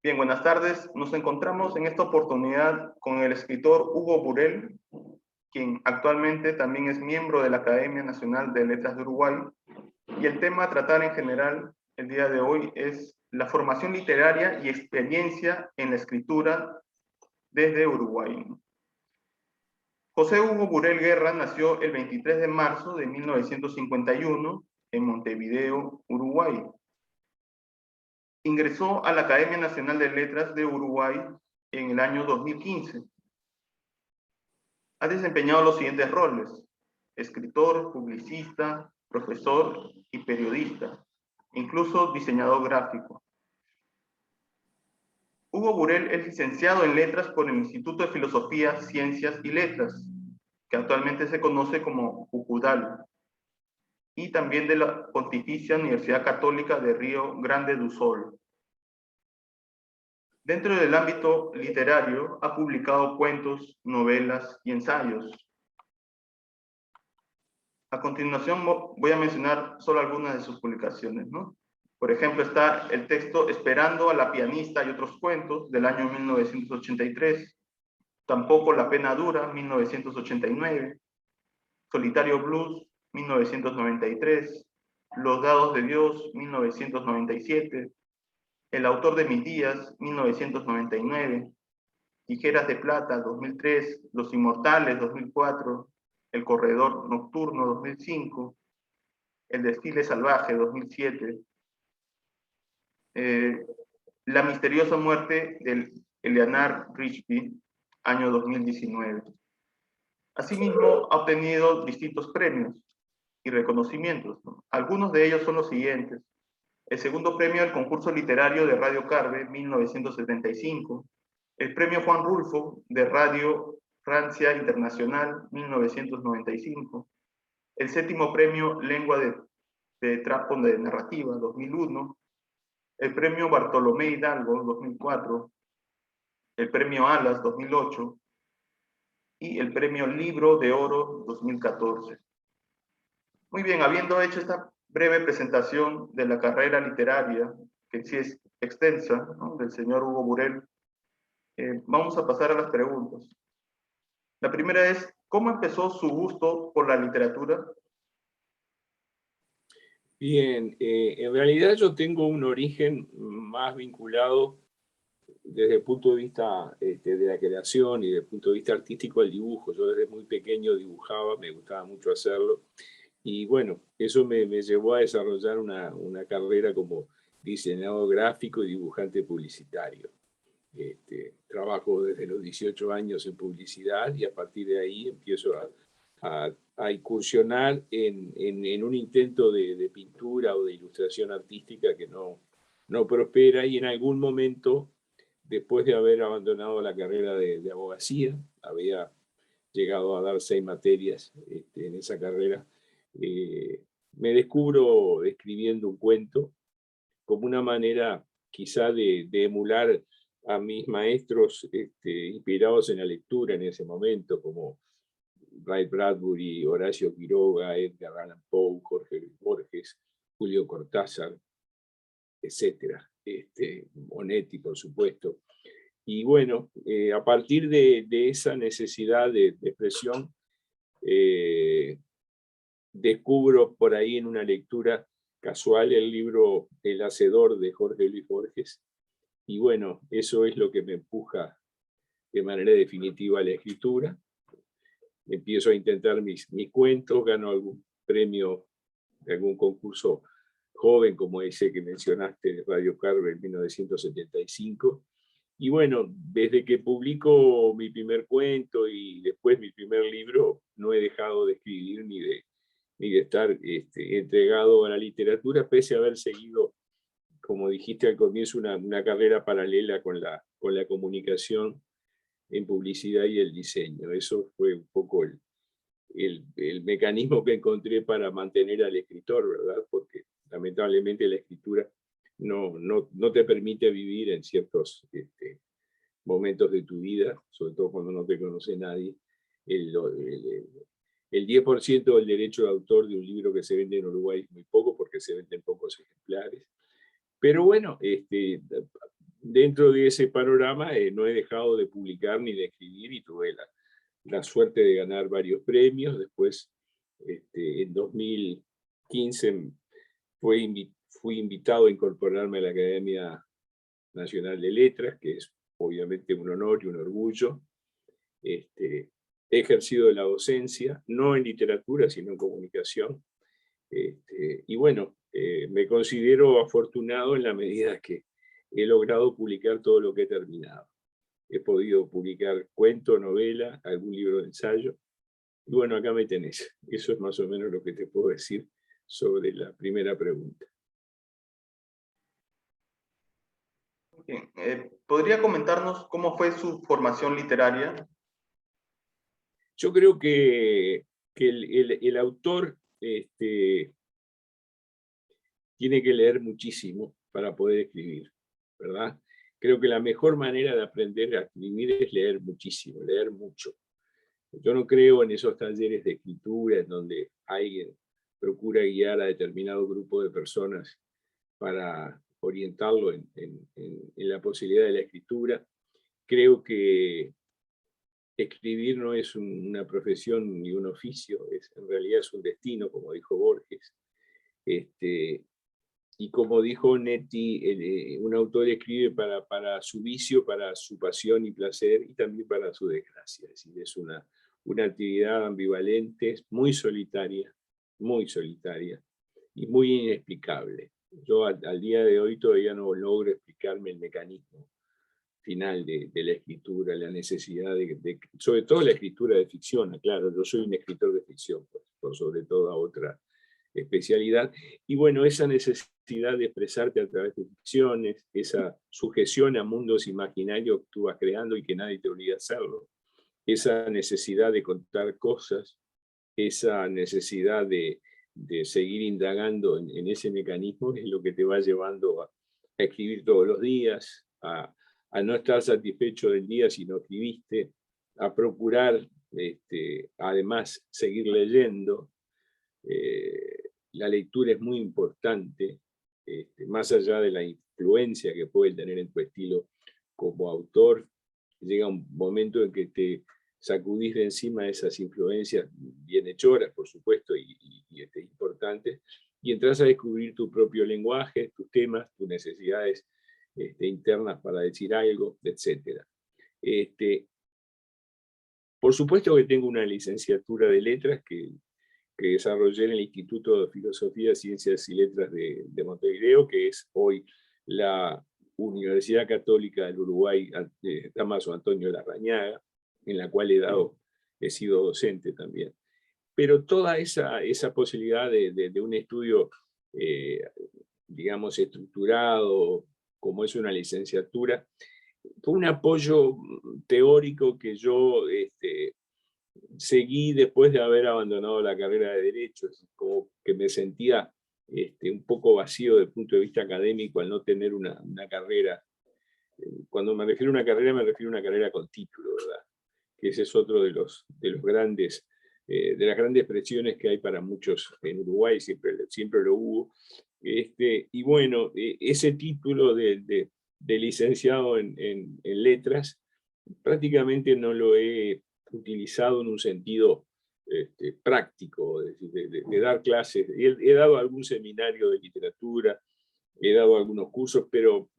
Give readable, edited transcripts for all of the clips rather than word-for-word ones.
Bien, buenas tardes. Nos encontramos en esta oportunidad con el escritor Hugo Burell, quien actualmente también es miembro de la Academia Nacional de Letras de Uruguay. Y el tema a tratar en general el día de hoy es la formación literaria y experiencia en la escritura desde Uruguay. José Hugo Burell Guerra nació el 23 de marzo de 1951 en Montevideo, Uruguay. Ingresó a la Academia Nacional de Letras de Uruguay en el año 2015. Ha desempeñado los siguientes roles: escritor, publicista, profesor y periodista, incluso diseñador gráfico. Hugo Burell es licenciado en Letras por el Instituto de Filosofía, Ciencias y Letras, que actualmente se conoce como UCUDAL, y también de la Pontificia Universidad Católica de Río Grande do Sul. Dentro del ámbito literario, ha publicado cuentos, novelas y ensayos. A continuación voy a mencionar solo algunas de sus publicaciones, ¿no? Por ejemplo, está el texto Esperando a la pianista y otros cuentos, del año 1983. Tampoco la pena dura, 1989. Solitario Blues, 1993. Los dados de Dios, 1997. El autor de mis días, 1999. Tijeras de plata, 2003. Los inmortales, 2004. El corredor nocturno, 2005. El desfile salvaje, 2007. La misteriosa muerte de Eleanor Rigby, año 2019. Asimismo, ha obtenido distintos premios y reconocimientos, ¿no? Algunos de ellos son los siguientes: el segundo premio del concurso literario de Radio Carve, 1975, el premio Juan Rulfo de Radio Francia Internacional, 1995, el séptimo premio Lengua de Trapo de Narrativa, 2001, el premio Bartolomé Hidalgo, 2004, el premio Alas, 2008, y el premio Libro de Oro, 2014. Muy bien, habiendo hecho esta breve presentación de la carrera literaria, que sí es extensa, ¿no?, del señor Hugo Burell, vamos a pasar a las preguntas. La primera es: ¿cómo empezó su gusto por la literatura? Bien, en realidad yo tengo un origen más vinculado desde el punto de vista de la creación y desde el punto de vista artístico al dibujo. Yo desde muy pequeño dibujaba, me gustaba mucho hacerlo. Y bueno, eso me llevó a desarrollar una carrera como diseñador gráfico y dibujante publicitario. Trabajo desde los 18 años en publicidad y a partir de ahí empiezo a incursionar en un intento de pintura o de ilustración artística que no prospera, y en algún momento, después de haber abandonado la carrera de abogacía, había llegado a dar 6 materias en esa carrera, me descubro escribiendo un cuento como una manera quizá de emular a mis maestros inspirados en la lectura en ese momento, como Ray Bradbury, Horacio Quiroga, Edgar Allan Poe, Jorge Luis Borges, Julio Cortázar, etcétera, Onetti, por supuesto. Y bueno, a partir de esa necesidad de expresión, descubro por ahí en una lectura casual el libro El Hacedor de Jorge Luis Borges, y bueno, eso es lo que me empuja de manera definitiva a la escritura. Empiezo a intentar mis cuentos, gano algún premio de algún concurso joven como ese que mencionaste de Radio Carve en 1975. Y bueno, desde que publico mi primer cuento y después mi primer libro, no he dejado de escribir ni de estar entregado a la literatura, pese a haber seguido, como dijiste al comienzo, una carrera paralela con la comunicación en publicidad y el diseño. Eso fue un poco el mecanismo que encontré para mantener al escritor, ¿verdad? Porque lamentablemente la escritura no te permite vivir en ciertos momentos de tu vida, sobre todo cuando no te conoce nadie. El 10% del derecho de autor de un libro que se vende en Uruguay es muy poco, porque se venden pocos ejemplares. Pero bueno, dentro de ese panorama no he dejado de publicar ni de escribir y tuve la suerte de ganar varios premios. Después, en 2015, fui invitado a incorporarme a la Academia Nacional de Letras, que es obviamente un honor y un orgullo. He ejercido la docencia, no en literatura, sino en comunicación. Y bueno, me considero afortunado en la medida que he logrado publicar todo lo que he terminado. He podido publicar cuento, novela, algún libro de ensayo. Y bueno, acá me tenés. Eso es más o menos lo que te puedo decir sobre la primera pregunta. Bien, ¿podría comentarnos cómo fue su formación literaria? Yo creo que el autor tiene que leer muchísimo para poder escribir, ¿verdad? Creo que la mejor manera de aprender a escribir es leer muchísimo, leer mucho. Yo no creo en esos talleres de escritura en donde alguien procura guiar a determinado grupo de personas para orientarlo en la posibilidad de la escritura. Creo que escribir no es una profesión ni un oficio, en realidad es un destino, como dijo Borges. Y como dijo Netti, un autor escribe para su vicio, para su pasión y placer, y también para su desgracia. Es decir, es una actividad ambivalente, muy solitaria y muy inexplicable. Yo al día de hoy todavía no logro explicarme el mecanismo final de la escritura, la necesidad sobre todo la escritura de ficción. Claro, yo soy un escritor de ficción, por sobre toda otra especialidad. Y bueno, esa necesidad de expresarte a través de ficciones, esa sujeción a mundos imaginarios que tú vas creando y que nadie te obliga a hacerlo, esa necesidad de contar cosas, esa necesidad de seguir indagando en ese mecanismo es lo que te va llevando a escribir todos los días, a no estar satisfecho del día si no escribiste, a procurar además seguir leyendo. La lectura es muy importante, más allá de la influencia que puede tener en tu estilo como autor. Llega un momento en que te sacudís de encima de esas influencias bienhechoras, por supuesto, y importantes, y entras a descubrir tu propio lenguaje, tus temas, tus necesidades internas para decir algo, etc. Por supuesto que tengo una licenciatura de letras que desarrollé en el Instituto de Filosofía, Ciencias y Letras de Montevideo, que es hoy la Universidad Católica del Uruguay, Damaso Antonio Larrañaga, en la cual he sido docente también. Pero toda esa posibilidad de un estudio, digamos, estructurado, como es una licenciatura, fue un apoyo teórico que yo seguí después de haber abandonado la carrera de Derecho, como que me sentía un poco vacío desde el punto de vista académico al no tener una carrera. Cuando me refiero a una carrera, me refiero a una carrera con título, ¿verdad? Que ese es otro de los grandes, de las grandes presiones que hay para muchos en Uruguay, siempre lo hubo. Y bueno, ese título de licenciado en letras prácticamente no lo he utilizado en un sentido práctico, de dar clases. He dado algún seminario de literatura, he dado algunos cursos, pero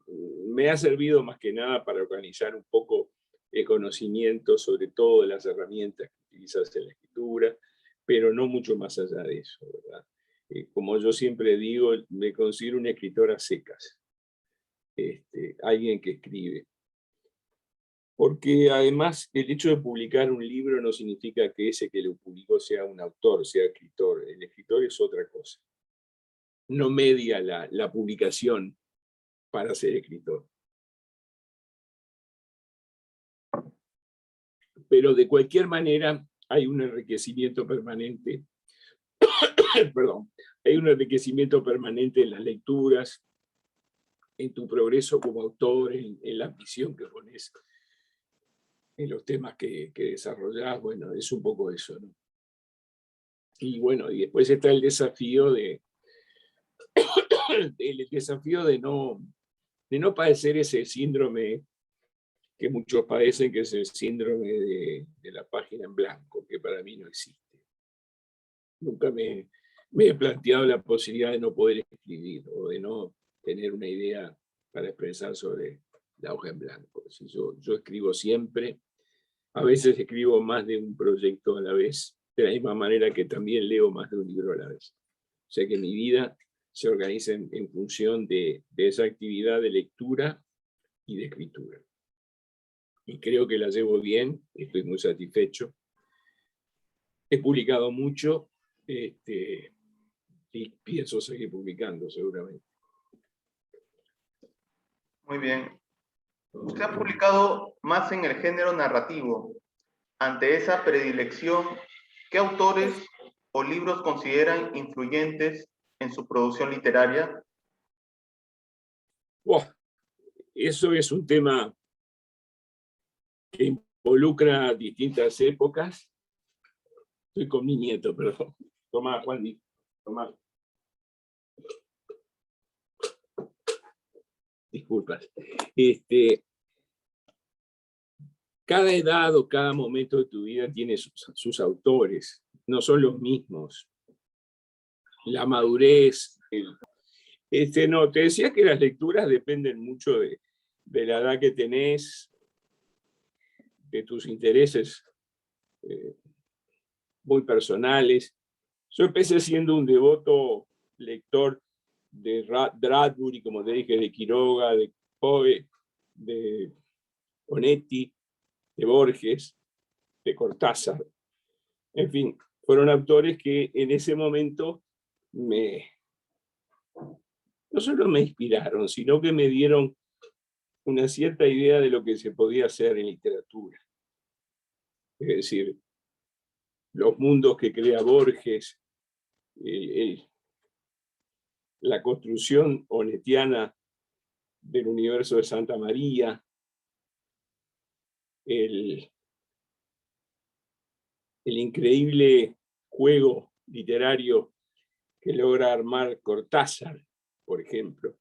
me ha servido más que nada para organizar un poco el conocimiento, sobre todo de las herramientas que utilizas en la escritura, pero no mucho más allá de eso, ¿verdad? Como yo siempre digo, me considero un escritor a secas, alguien que escribe. Porque además el hecho de publicar un libro no significa que ese que lo publicó sea un autor, sea escritor. El escritor es otra cosa. No media la publicación para ser escritor. Pero de cualquier manera hay un enriquecimiento permanente, perdón, hay un enriquecimiento permanente en las lecturas, en tu progreso como autor, en la ambición que pones en los temas que desarrollás. Bueno, es un poco eso, ¿no? Y bueno, y después está el desafío de de no padecer ese síndrome que muchos padecen, que es el síndrome de la página en blanco, que para mí no existe. Nunca me he planteado la posibilidad de no poder escribir o de no tener una idea para expresar sobre la hoja en blanco. Si yo escribo siempre, a veces escribo más de un proyecto a la vez, de la misma manera que también leo más de un libro a la vez. O sea que mi vida se organiza en función de esa actividad de lectura y de escritura. Y creo que la llevo bien, estoy muy satisfecho. He publicado mucho y pienso seguir publicando seguramente. Muy bien. Usted ha publicado más en el género narrativo. Ante esa predilección, ¿qué autores o libros consideran influyentes en su producción literaria? Wow, eso es un tema que involucra distintas épocas. Estoy con mi nieto, perdón. Tomá, Juan, tomá. Disculpas. Cada edad o cada momento de tu vida tiene sus autores, no son los mismos. La madurez. No, te decía que las lecturas dependen mucho de la edad que tenés, de tus intereses muy personales. Yo empecé siendo un devoto lector de Bradbury, como te dije, de Quiroga, de Poe, de Onetti, de Borges, de Cortázar. En fin, fueron autores que en ese momento no solo me inspiraron, sino que me dieron una cierta idea de lo que se podía hacer en literatura. Es decir, los mundos que crea Borges, la construcción onetiana del universo de Santa María, el increíble juego literario que logra armar Cortázar, por ejemplo.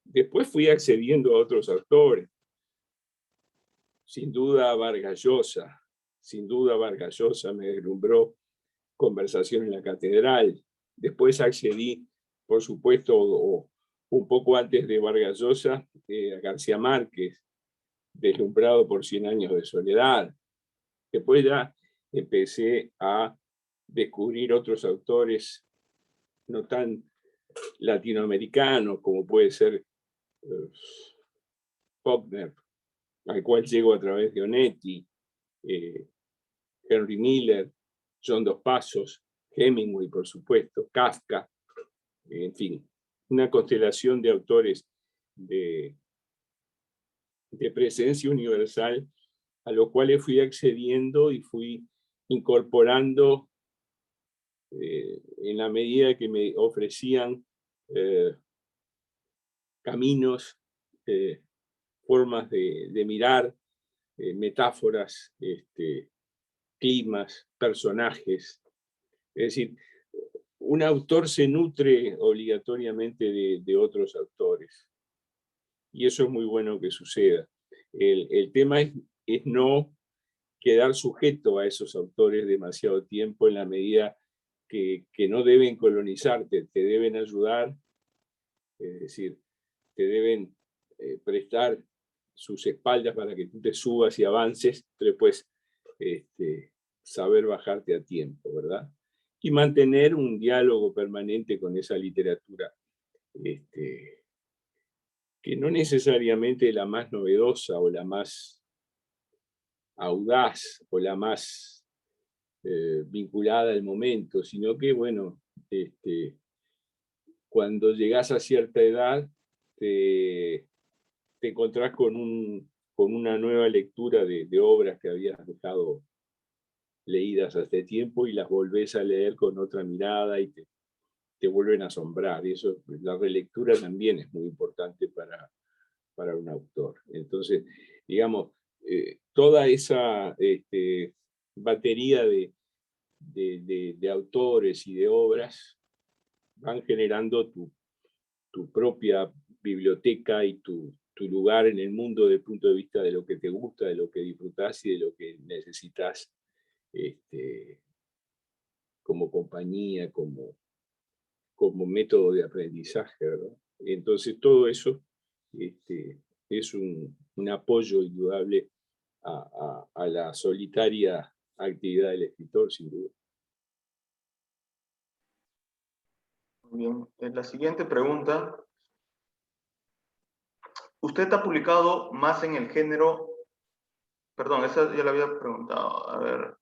Después fui accediendo a otros autores. Sin duda Vargas Llosa me deslumbró Conversación en la Catedral. Después accedí, por supuesto, un poco antes de Vargas Llosa, a García Márquez, deslumbrado por 100 años de soledad. Después ya empecé a descubrir otros autores no tan latinoamericanos como puede ser Faulkner, al cual llego a través de Onetti, Henry Miller, John Dos Passos, Hemingway, por supuesto, Kafka, en fin, una constelación de autores de presencia universal a los cuales fui accediendo y fui incorporando en la medida que me ofrecían caminos, formas de mirar, metáforas, climas, personajes. Es decir, un autor se nutre obligatoriamente de otros autores. Y eso es muy bueno que suceda. El tema es no quedar sujeto a esos autores demasiado tiempo en la medida que no deben colonizarte, te deben ayudar, es decir, te deben prestar sus espaldas para que tú te subas y avances, pero después saber bajarte a tiempo, ¿verdad? Y mantener un diálogo permanente con esa literatura, que no necesariamente es la más novedosa o la más audaz o la más vinculada al momento, sino que, bueno, cuando llegas a cierta edad, te encontrás con una nueva lectura de obras que habías dejado leídas hace tiempo y las volvés a leer con otra mirada y te vuelven a asombrar. Y eso, la relectura también es muy importante para un autor. Entonces, digamos, toda esa batería de autores y de obras van generando tu propia biblioteca y tu lugar en el mundo desde el punto de vista de lo que te gusta, de lo que disfrutás y de lo que necesitas como compañía, como método de aprendizaje, ¿verdad? Entonces todo eso es un apoyo indudable a la solitaria actividad del escritor, sin duda. Bien, la siguiente pregunta. Usted ha publicado más en el género, perdón, esa ya la había preguntado, a ver,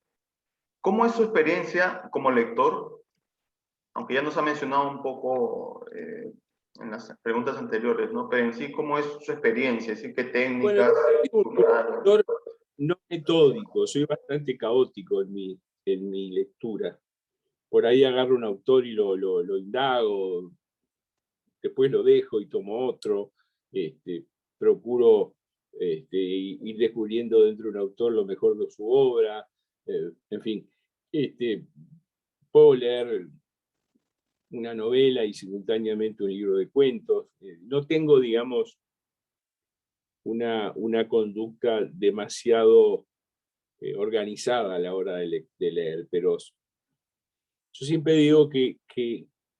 ¿cómo es su experiencia como lector? Aunque ya nos ha mencionado un poco en las preguntas anteriores, ¿no? Pero en sí, ¿cómo es su experiencia? ¿Sí? ¿Qué Bueno, técnicas? yo soy un lector no metódico, soy bastante caótico en mi lectura. Por ahí agarro un autor y lo indago, después lo dejo y tomo otro, procuro ir descubriendo dentro de un autor lo mejor de su obra, en fin, puedo leer una novela y simultáneamente un libro de cuentos. No tengo, digamos, una conducta demasiado organizada a la hora de leer, pero yo siempre digo que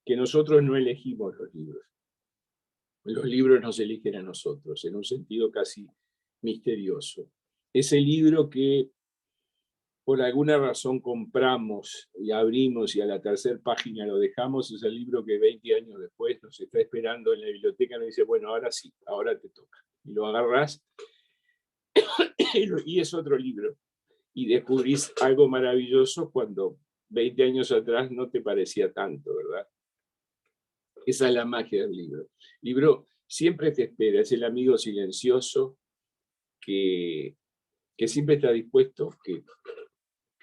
nosotros no elegimos los libros nos eligen a nosotros, en un sentido casi misterioso. Ese libro que por alguna razón compramos y abrimos y a la tercera página lo dejamos, es el libro que 20 años después nos está esperando en la biblioteca y nos dice, bueno, ahora sí, ahora te toca. Y lo agarrás y es otro libro. Y descubrís algo maravilloso cuando 20 años atrás no te parecía tanto, ¿verdad? Esa es la magia del libro. El libro siempre te espera, es el amigo silencioso que siempre está dispuesto, que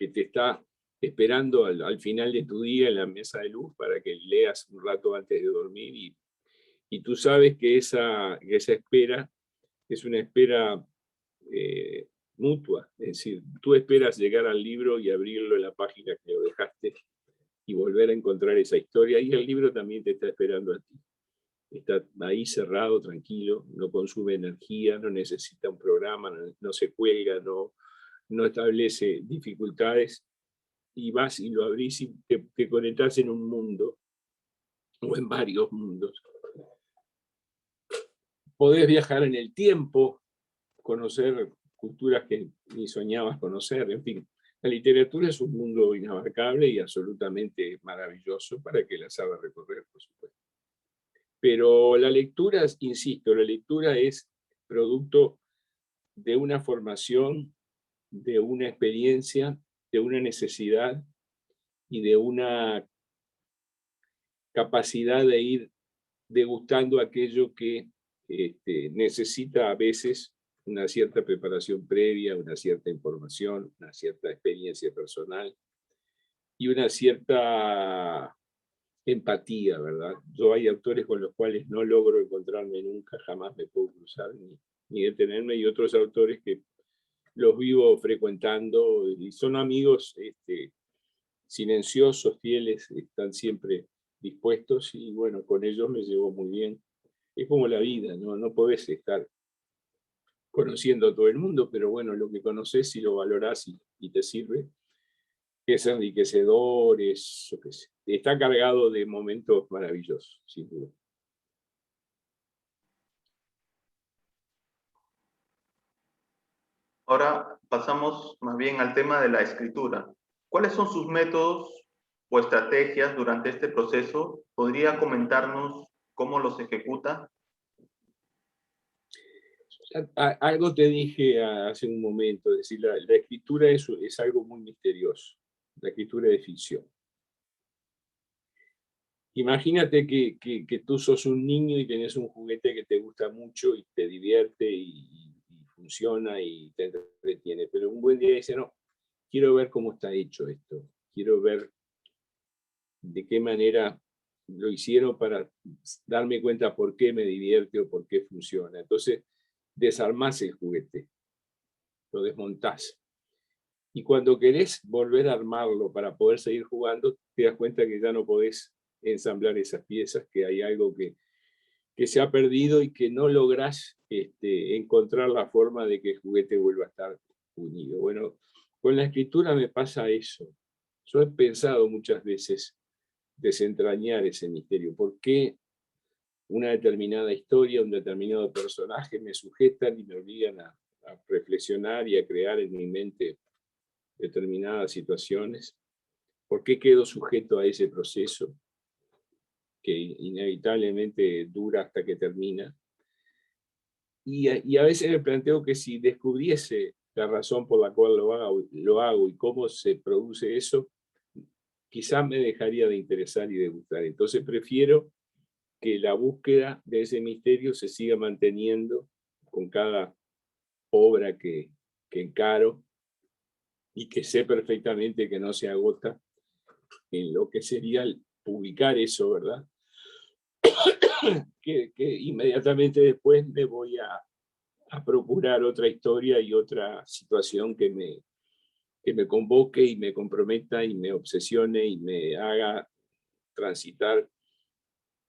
te está esperando al final de tu día en la mesa de luz para que leas un rato antes de dormir y tú sabes que esa espera es una espera mutua, es decir, tú esperas llegar al libro y abrirlo en la página que lo dejaste y volver a encontrar esa historia y el libro también te está esperando a ti. Está ahí cerrado, tranquilo, no consume energía, no necesita un programa, no se cuelga, no establece dificultades y vas y lo abrís y te conectás en un mundo o en varios mundos. Podés viajar en el tiempo, conocer culturas que ni soñabas conocer, en fin. La literatura es un mundo inabarcable y absolutamente maravilloso para que la sabe recorrer, por supuesto. Pero la lectura, insisto, la lectura es producto de una formación, de una experiencia, de una necesidad y de una capacidad de ir degustando aquello que necesita a veces una cierta preparación previa, una cierta información, una cierta experiencia personal y una cierta empatía, ¿verdad? Yo hay autores con los cuales no logro encontrarme nunca, jamás me puedo cruzar ni detenerme, y otros autores que los vivo frecuentando y son amigos silenciosos, fieles, están siempre dispuestos y bueno, con ellos me llevo muy bien. Es como la vida, ¿no? No podés estar conociendo a todo el mundo, pero bueno, lo que conoces, si lo valorás y te sirve, es enriquecedor, yo qué sé, está cargado de momentos maravillosos, sin duda. Ahora pasamos más bien al tema de la escritura. ¿Cuáles son sus métodos o estrategias durante este proceso? ¿Podría comentarnos cómo los ejecuta? Algo te dije hace un momento, es decir, la escritura es algo muy misterioso, la escritura de ficción. Imagínate que tú sos un niño y tenés un juguete que te gusta mucho y te divierte y funciona y te entretiene, pero un buen día dice, no, quiero ver cómo está hecho esto, quiero ver de qué manera lo hicieron para darme cuenta por qué me divierte o por qué funciona. Entonces, desarmás el juguete, lo desmontás. Y cuando querés volver a armarlo para poder seguir jugando, te das cuenta que ya no podés ensamblar esas piezas, que hay algo que se ha perdido y que no lográs encontrar la forma de que el juguete vuelva a estar unido. Bueno, con la escritura me pasa eso. Yo he pensado muchas veces desentrañar ese misterio. ¿Por qué una determinada historia, un determinado personaje me sujetan y me obligan a reflexionar y a crear en mi mente determinadas situaciones? ¿Por qué quedo sujeto a ese proceso que inevitablemente dura hasta que termina? Y a veces me planteo que si descubriese la razón por la cual lo hago y cómo se produce eso, quizás me dejaría de interesar y de gustar. Entonces prefiero que la búsqueda de ese misterio se siga manteniendo con cada obra que encaro y que sé perfectamente que no se agota en lo que sería publicar eso, ¿verdad? Que inmediatamente después me voy a procurar otra historia y otra situación que me convoque y me comprometa y me obsesione y me haga transitar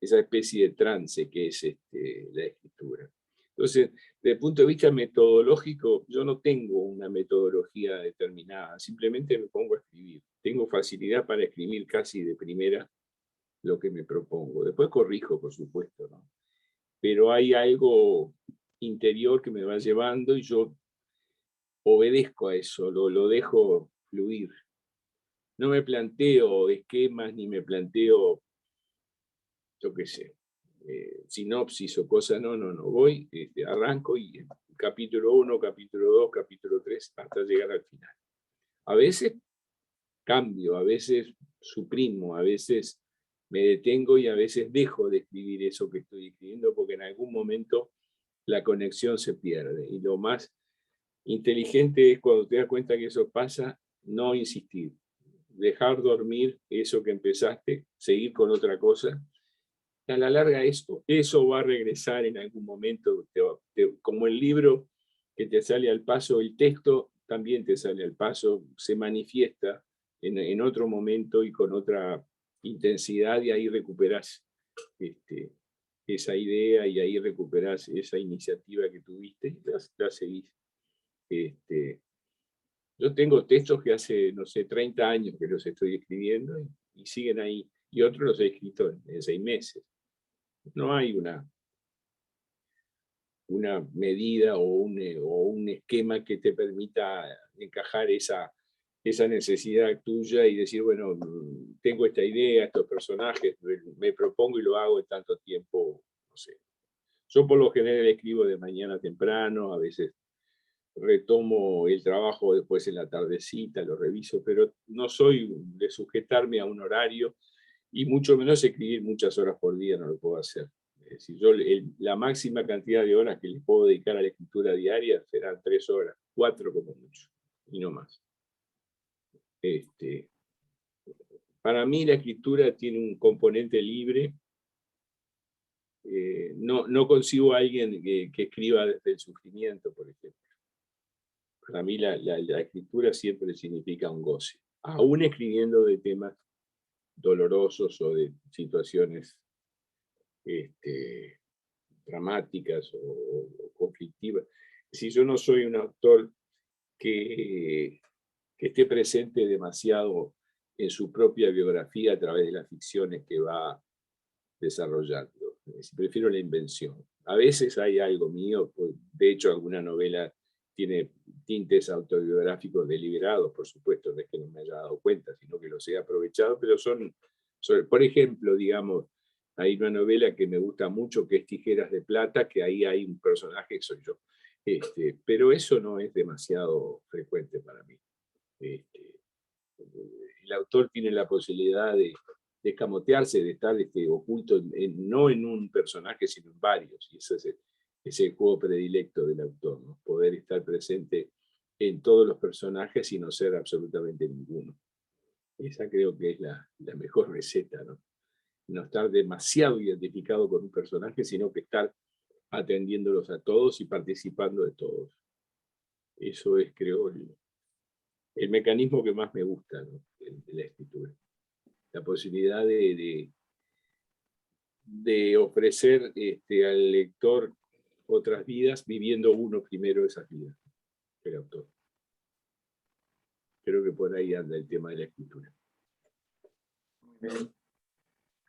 esa especie de trance que es la escritura. Entonces, desde el punto de vista metodológico, yo no tengo una metodología determinada, simplemente me pongo a escribir. Tengo facilidad para escribir casi de primera lo que me propongo. Después corrijo, por supuesto, ¿no? Pero hay algo interior que me va llevando y yo obedezco a eso, lo dejo fluir. No me planteo esquemas ni me planteo, yo qué sé, sinopsis o cosas, no. Voy, arranco y capítulo 1, capítulo 2, capítulo 3, hasta llegar al final. A veces cambio, a veces suprimo, a veces me detengo y a veces dejo de escribir eso que estoy escribiendo porque en algún momento la conexión se pierde. Y lo más inteligente es cuando te das cuenta que eso pasa, no insistir, dejar dormir eso que empezaste, seguir con otra cosa. A la larga eso va a regresar en algún momento, como el libro que te sale al paso, el texto también te sale al paso, se manifiesta en otro momento y con otra intensidad y ahí recuperás esa idea y ahí recuperás esa iniciativa que tuviste y la seguís. Yo tengo textos que hace, no sé, 30 años que los estoy escribiendo y siguen ahí, y otros los he escrito en 6 meses. No hay una medida o un esquema que te permita encajar esa necesidad tuya y decir, bueno, tengo esta idea, estos personajes, me propongo y lo hago en tanto tiempo, no sé. Yo por lo general escribo de mañana temprano, a veces retomo el trabajo después en la tardecita, lo reviso, pero no soy de sujetarme a un horario y mucho menos escribir muchas horas por día, no lo puedo hacer. Es decir, la máxima cantidad de horas que le puedo dedicar a la escritura diaria serán 3 horas, 4 como mucho, y no más. Para mí la escritura tiene un componente libre. No consigo a alguien que escriba desde el sufrimiento, por ejemplo. Para mí la escritura siempre significa un goce, aún escribiendo de temas dolorosos o de situaciones dramáticas o conflictivas. Si yo no soy un autor que esté presente demasiado en su propia biografía a través de las ficciones que va desarrollando. Prefiero la invención. A veces hay algo mío, de hecho alguna novela tiene tintes autobiográficos deliberados, por supuesto, no es que no me haya dado cuenta, sino que los he aprovechado, pero por ejemplo, digamos, hay una novela que me gusta mucho, que es Tijeras de Plata, que ahí hay un personaje que soy yo. Pero eso no es demasiado frecuente para mí. El autor tiene la posibilidad de escamotearse, de estar oculto, no en un personaje, sino en varios. Y ese es el juego predilecto del autor, ¿no? Poder estar presente en todos los personajes y no ser absolutamente ninguno. Esa creo que es la mejor receta, ¿no? No estar demasiado identificado con un personaje, sino que estar atendiéndolos a todos y participando de todos. Eso es, creo, el mecanismo que más me gusta, ¿no?, de la escritura. La posibilidad de de ofrecer al lector otras vidas, viviendo uno primero esas vidas, el autor. Creo que por ahí anda el tema de la escritura. Bien.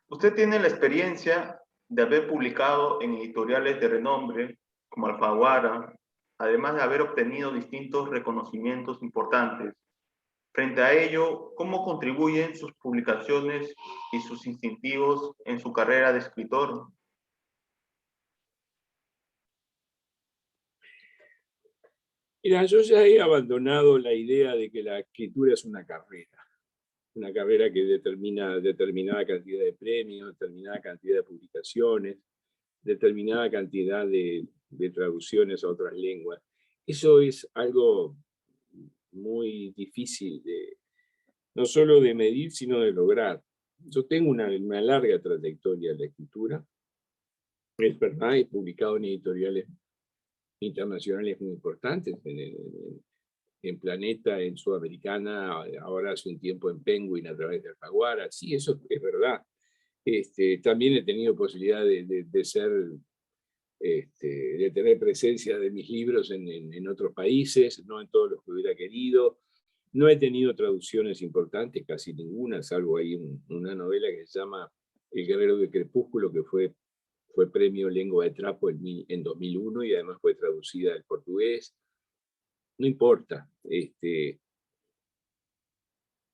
Usted tiene la experiencia de haber publicado en editoriales de renombre como Alfaguara, además de haber obtenido distintos reconocimientos importantes. Frente a ello, ¿cómo contribuyen sus publicaciones y sus instintivos en su carrera de escritor? Mira, yo ya he abandonado la idea de que la escritura es una carrera que determina determinada cantidad de premios, determinada cantidad de publicaciones, determinada cantidad de traducciones a otras lenguas. Eso es algo muy difícil no solo de medir, sino de lograr. Yo tengo una larga trayectoria en la escritura. Es verdad, he publicado en editoriales internacionales muy importantes, en Planeta, en Sudamericana, ahora hace un tiempo en Penguin a través de Alfaguara. Sí, eso es verdad. También he tenido posibilidad de ser, de tener presencia de mis libros en otros países, no en todos los que hubiera querido. No he tenido traducciones importantes, casi ninguna, salvo ahí una novela que se llama El guerrero del crepúsculo, que fue premio Lengua de Trapo en 2001 y además fue traducida al portugués. No importa.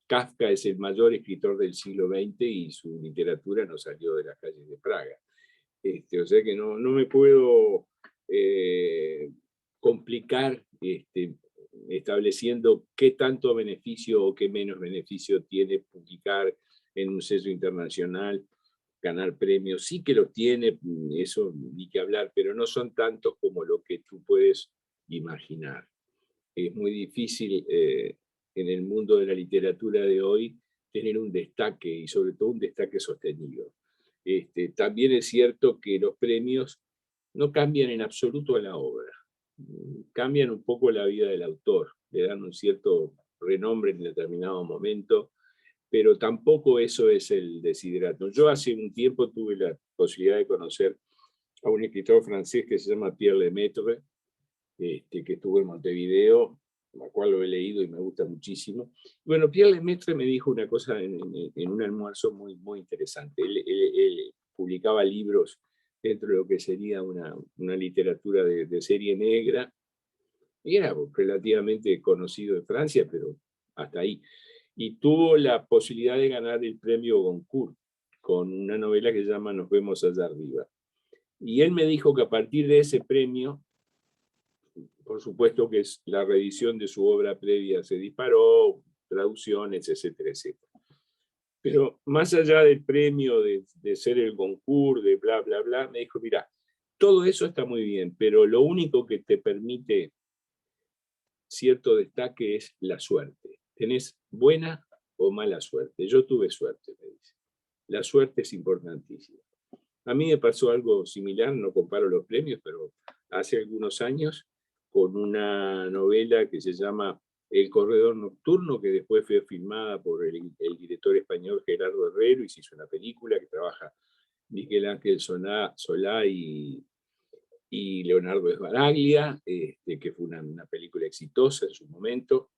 Kafka es el mayor escritor del siglo XX y su literatura no salió de las calles de Praga. O sea que no me puedo complicar estableciendo qué tanto beneficio o qué menos beneficio tiene publicar en un sello internacional, ganar premios. Sí que los tiene, eso ni que hablar, pero no son tantos como lo que tú puedes imaginar. Es muy difícil en el mundo de la literatura de hoy tener un destaque y sobre todo un destaque sostenido. También es cierto que los premios no cambian en absoluto a la obra, cambian un poco la vida del autor, le dan un cierto renombre en determinado momento, pero tampoco eso es el desiderato. Yo hace un tiempo tuve la posibilidad de conocer a un escritor francés que se llama Pierre Lemaitre, que estuvo en Montevideo, la cual lo he leído y me gusta muchísimo. Bueno, Pierre Lemaitre me dijo una cosa en un almuerzo muy, muy interesante. Él publicaba libros dentro de lo que sería una literatura de serie negra, y era relativamente conocido en Francia, pero hasta ahí. Y tuvo la posibilidad de ganar el premio Goncourt con una novela que se llama Nos vemos allá arriba. Y él me dijo que a partir de ese premio, por supuesto que la reedición de su obra previa se disparó, traducciones, etcétera, etcétera. Pero más allá del premio, de ser el Goncourt, de bla, bla, bla, me dijo, mira, todo eso está muy bien, pero lo único que te permite cierto destaque es la suerte. Tenés buena o mala suerte. Yo tuve suerte, me dice. La suerte es importantísima. A mí me pasó algo similar, no comparo los premios, pero hace algunos años, con una novela que se llama El corredor nocturno, que después fue filmada por el director español Gerardo Herrero, y se hizo una película que trabaja Miguel Ángel Solá y Leonardo Sbaraglia, que fue una película exitosa en su momento.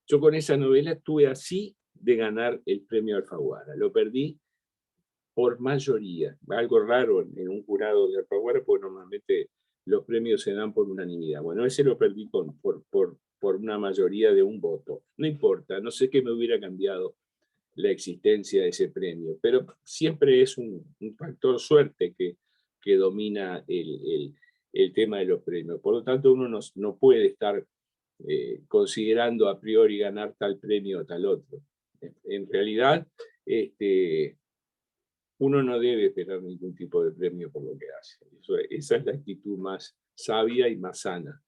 Yo con esa novela estuve así de ganar el premio Alfaguara. Lo perdí por mayoría, algo raro en un jurado de Alfaguara, porque normalmente los premios se dan por unanimidad. Bueno, ese lo perdí por una mayoría de un voto. No importa, no sé qué me hubiera cambiado la existencia de ese premio, pero siempre es un factor suerte que domina el tema de los premios. Por lo tanto, uno no puede estar considerando a priori ganar tal premio o tal otro. En realidad, uno no debe esperar ningún tipo de premio por lo que hace. Esa es la actitud más sabia y más sana.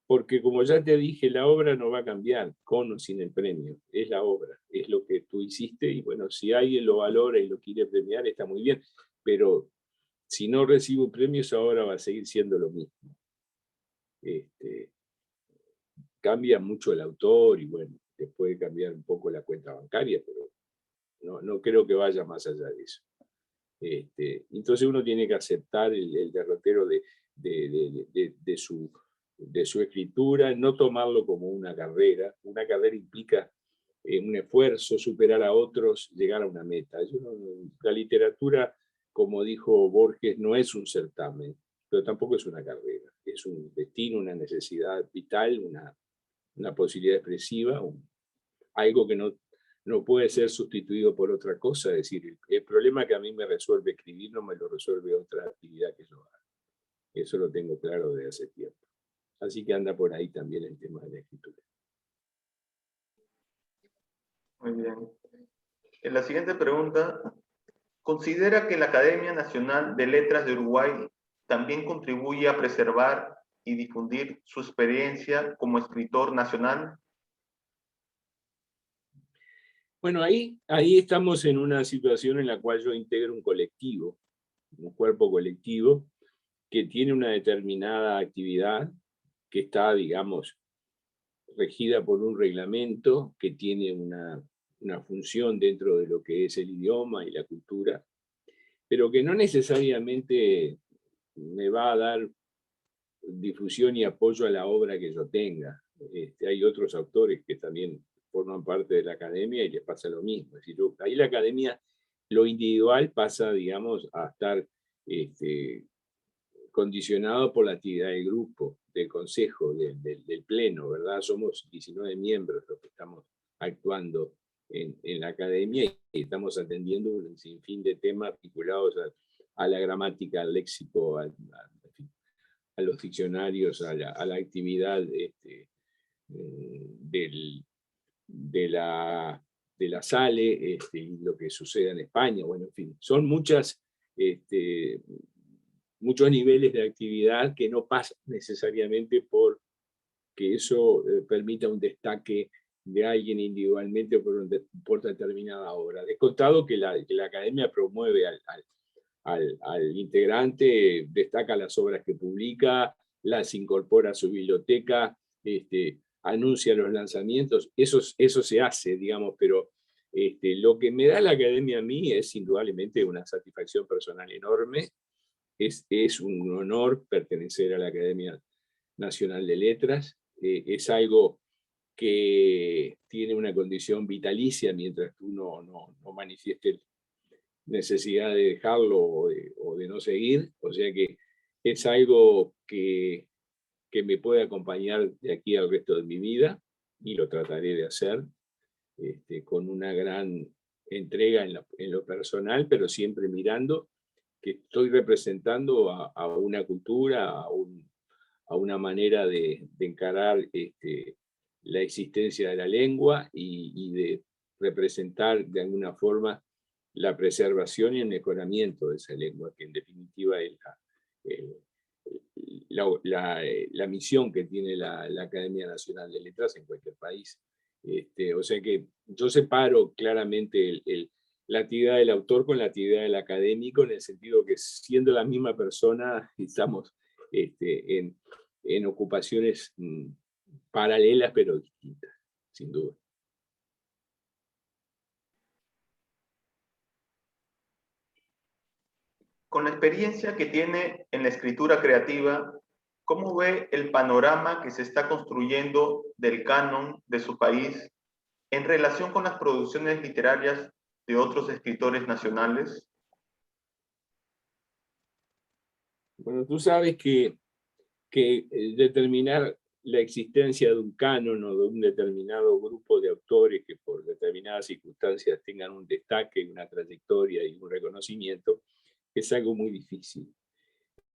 Porque como ya te dije, la obra no va a cambiar con o sin el premio. Es la obra, es lo que tú hiciste y bueno, si alguien lo valora y lo quiere premiar, está muy bien. Pero si no recibo premios, ahora va a seguir siendo lo mismo. Cambia mucho el autor y bueno, te puede cambiar un poco la cuenta bancaria, pero no creo que vaya más allá de eso. Entonces uno tiene que aceptar el derrotero de su escritura, no tomarlo como una carrera. Una carrera implica un esfuerzo, superar a otros, llegar a una meta. La literatura, como dijo Borges, no es un certamen, pero tampoco es una carrera. Es un destino, una necesidad vital, una posibilidad expresiva, algo que no puede ser sustituido por otra cosa. Es decir, el problema que a mí me resuelve escribir no me lo resuelve otra actividad que yo haga. Eso lo tengo claro desde hace tiempo. Así que anda por ahí también el tema de la escritura. Muy bien. En la siguiente pregunta, ¿considera que la Academia Nacional de Letras de Uruguay también contribuye a preservar y difundir su experiencia como escritor nacional? Bueno, ahí estamos en una situación en la cual yo integro un colectivo, un cuerpo colectivo que tiene una determinada actividad que está, digamos, regida por un reglamento, que tiene una función dentro de lo que es el idioma y la cultura, pero que no necesariamente me va a dar difusión y apoyo a la obra que yo tenga. Hay otros autores que también forman parte de la academia y les pasa lo mismo. Es decir, ahí la academia, lo individual pasa, digamos, a estar condicionado por la actividad del grupo, del consejo, del pleno, ¿verdad? Somos 19 miembros los que estamos actuando en la academia y estamos atendiendo un sinfín de temas vinculados a la gramática, al léxico, a los diccionarios, a la actividad de la SALE, y lo que sucede en España. Bueno, en fin, son muchos niveles de actividad que no pasan necesariamente por que eso permita un destaque de alguien individualmente por determinada obra. Descontado que la academia promueve al integrante, destaca las obras que publica, las incorpora a su biblioteca, anuncia los lanzamientos, eso se hace, digamos, pero lo que me da la academia a mí es indudablemente una satisfacción personal enorme. Es un honor pertenecer a la Academia Nacional de Letras. Es algo que tiene una condición vitalicia mientras tú no manifiestes necesidad de dejarlo o de no seguir. O sea que es algo que me puede acompañar de aquí al resto de mi vida y lo trataré de hacer con una gran entrega en lo personal, pero siempre mirando que estoy representando a una cultura, a una manera de encarar la existencia de la lengua y de representar de alguna forma la preservación y el mejoramiento de esa lengua, que en definitiva es la misión que tiene la Academia Nacional de Letras en cualquier país. O sea que yo separo claramente la actividad del autor con la actividad del académico, en el sentido que siendo la misma persona estamos en ocupaciones paralelas pero distintas, sin duda. Con la experiencia que tiene en la escritura creativa, ¿cómo ve el panorama que se está construyendo del canon de su país en relación con las producciones literarias de otros escritores nacionales? Bueno, tú sabes que determinar la existencia de un canon o de un determinado grupo de autores que por determinadas circunstancias tengan un destaque, una trayectoria y un reconocimiento, es algo muy difícil,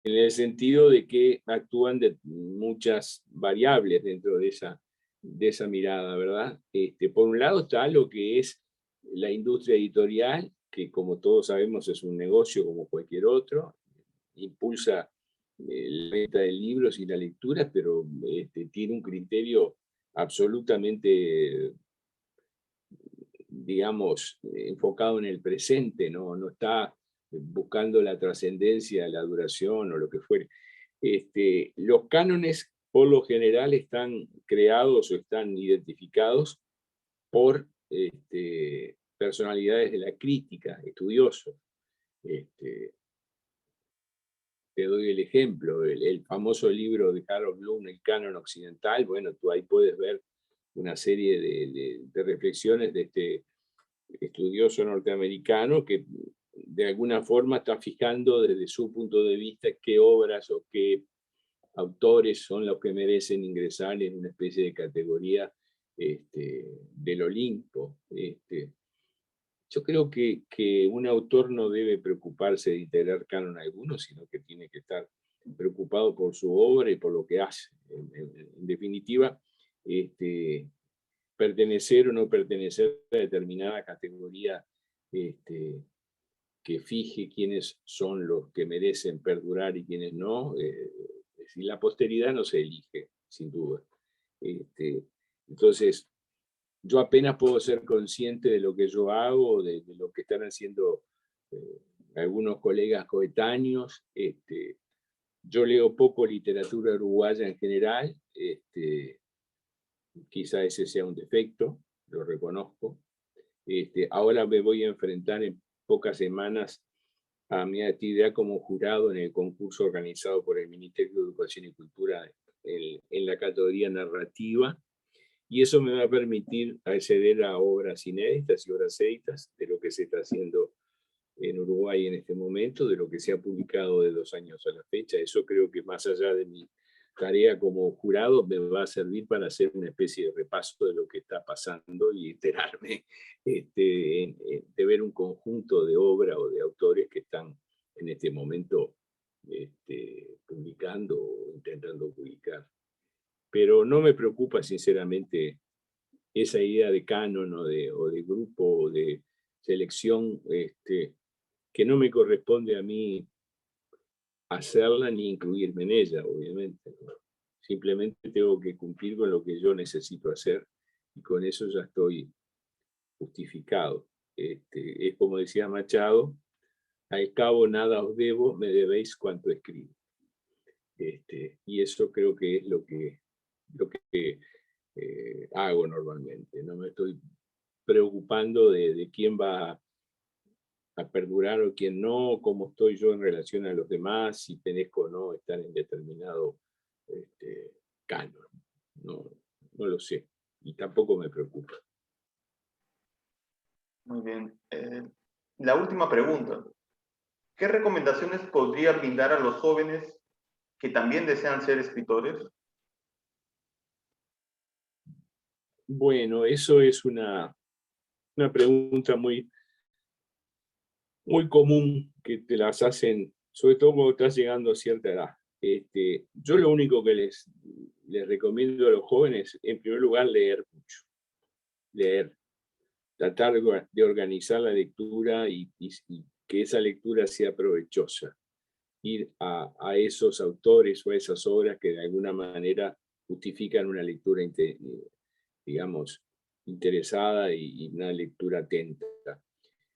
en el sentido de que actúan de muchas variables dentro de esa mirada, ¿verdad? Por un lado está lo que es la industria editorial, que como todos sabemos es un negocio como cualquier otro, impulsa la venta de libros y la lectura, pero tiene un criterio absolutamente, digamos, enfocado en el presente, no está buscando la trascendencia, la duración o lo que fuere. Los cánones, por lo general, están creados o están identificados por personalidades de la crítica, estudiosos. Este, te doy el ejemplo, el famoso libro de Harold Bloom, El Canon Occidental. Bueno, tú ahí puedes ver una serie de reflexiones de este estudioso norteamericano que de alguna forma está fijando desde su punto de vista qué obras o qué autores son los que merecen ingresar en una especie de categoría del Olimpo. Yo creo que un autor no debe preocuparse de integrar canon alguno, sino que tiene que estar preocupado por su obra y por lo que hace. En definitiva, pertenecer o no pertenecer a determinada categoría que fije quiénes son los que merecen perdurar y quiénes no. Es decir, la posteridad no se elige, sin duda. Entonces, yo apenas puedo ser consciente de lo que yo hago, de lo que están haciendo algunos colegas coetáneos. Yo leo poco literatura uruguaya en general. Quizá ese sea un defecto, lo reconozco. Ahora me voy a enfrentar en pocas semanas a mi actividad como jurado en el concurso organizado por el Ministerio de Educación y Cultura en la categoría narrativa, y eso me va a permitir acceder a obras inéditas y obras éditas de lo que se está haciendo en Uruguay en este momento, de lo que se ha publicado de 2 años a la fecha. Eso creo que más allá de mi tarea como jurado me va a servir para hacer una especie de repaso de lo que está pasando y enterarme de ver un conjunto de obras o de autores que están en este momento publicando o intentando publicar. Pero no me preocupa sinceramente esa idea de canon o de grupo o de selección que no me corresponde a mí hacerla ni incluirme en ella, obviamente. Simplemente tengo que cumplir con lo que yo necesito hacer y con eso ya estoy justificado. Es como decía Machado, al cabo nada os debo, me debéis cuanto escribo. Y eso creo que es lo que hago normalmente. No me estoy preocupando de quién va a perdurar o quién no, cómo estoy yo en relación a los demás, si merezco o no estar en determinado canon. No, no lo sé y tampoco me preocupa. Muy bien. La última pregunta. ¿Qué recomendaciones podría brindar a los jóvenes que también desean ser escritores? Bueno, eso es una pregunta muy, muy común que te las hacen, sobre todo cuando estás llegando a cierta edad. Yo lo único que les recomiendo a los jóvenes, en primer lugar, leer mucho. Leer. Tratar de organizar la lectura y que esa lectura sea provechosa. Ir a esos autores o a esas obras que de alguna manera justifican una lectura, digamos, interesada y una lectura atenta.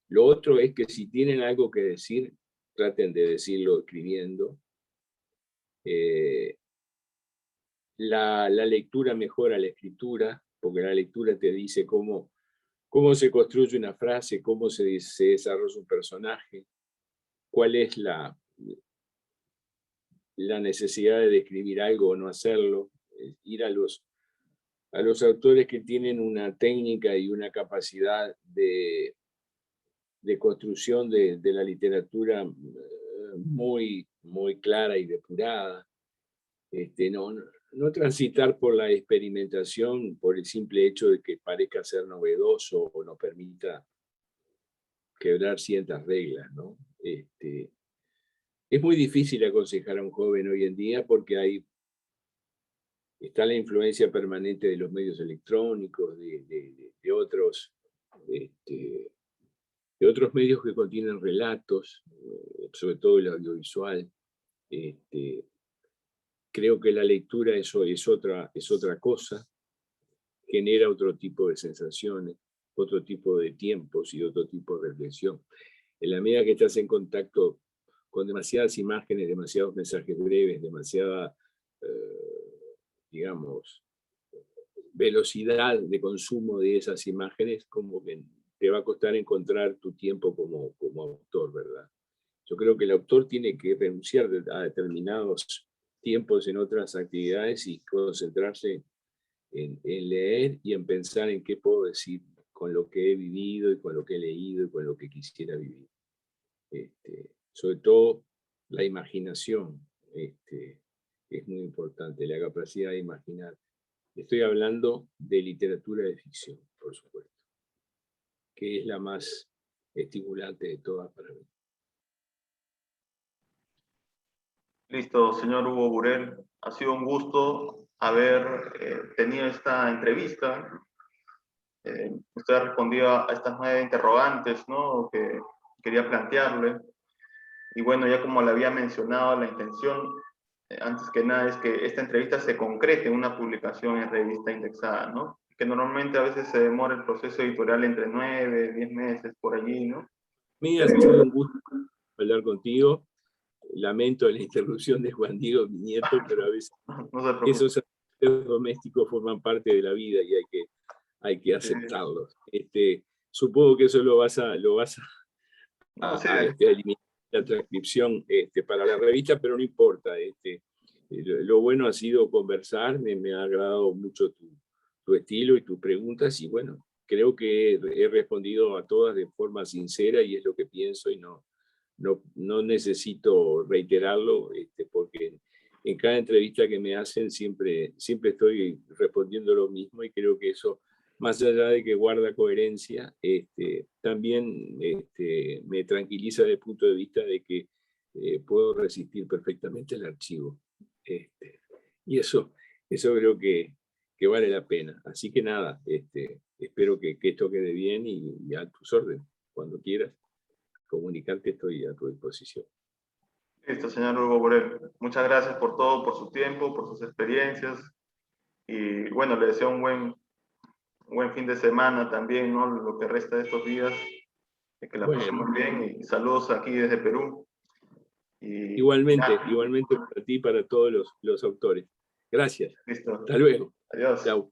Lo otro es que si tienen algo que decir, traten de decirlo escribiendo. La lectura mejora la escritura, porque la lectura te dice cómo se construye una frase, cómo se desarrolla un personaje, cuál es la necesidad de describir algo o no hacerlo. Ir a los autores que tienen una técnica y una capacidad de construcción de la literatura muy, muy clara y depurada. No transitar por la experimentación por el simple hecho de que parezca ser novedoso o nos permita quebrar ciertas reglas, ¿no? Es muy difícil aconsejar a un joven hoy en día porque está la influencia permanente de los medios electrónicos, de otros medios que contienen relatos, sobre todo el audiovisual. Creo que la lectura es otra cosa, genera otro tipo de sensaciones, otro tipo de tiempos y otro tipo de reflexión. En la medida que estás en contacto con demasiadas imágenes, demasiados mensajes breves, demasiada, digamos, velocidad de consumo de esas imágenes, como que te va a costar encontrar tu tiempo como autor, ¿verdad? Yo creo que el autor tiene que renunciar a determinados tiempos en otras actividades y concentrarse en leer y en pensar en qué puedo decir con lo que he vivido y con lo que he leído y con lo que quisiera vivir. Sobre todo la imaginación es muy importante, la capacidad de imaginar. Estoy hablando de literatura de ficción, por supuesto, que es la más estimulante de todas para mí. Listo, señor Hugo Burel. Ha sido un gusto haber tenido esta entrevista. Usted ha respondido a estas 9 interrogantes, ¿no?, que quería plantearle. Y bueno, ya como le había mencionado, la intención, antes que nada, es que esta entrevista se concrete en una publicación en revista indexada, ¿no? Que normalmente a veces se demora el proceso editorial entre 9, 10 meses, por allí, ¿no? Mira, ha sido un gusto hablar contigo. Lamento la interrupción de Juan Diego, mi nieto, pero a veces No se preocupe. esos aspectos domésticos forman parte de la vida y hay que aceptarlos. Supongo que eso lo vas a eliminar la transcripción para la revista, pero no importa. Lo bueno ha sido conversar, me ha agradado mucho tu estilo y tus preguntas, y bueno, creo que he respondido a todas de forma sincera y es lo que pienso, y no necesito reiterarlo, porque en cada entrevista que me hacen siempre estoy respondiendo lo mismo, y creo que eso, más allá de que guarda coherencia, también me tranquiliza desde el punto de vista de que puedo resistir perfectamente el archivo. Y eso creo que vale la pena. Así que nada, espero que esto quede bien y a tus órdenes, cuando quieras comunicarte, estoy a tu disposición. Listo, señor Hugo Burel. Muchas gracias por todo, por su tiempo, por sus experiencias. Y bueno, le deseo un buen fin de semana también, ¿no? Lo que resta de estos días. Que la pasen muy bien, y saludos aquí desde Perú. Igualmente para ti y para todos los autores. Gracias. Listo. Hasta luego. Adiós. Chao.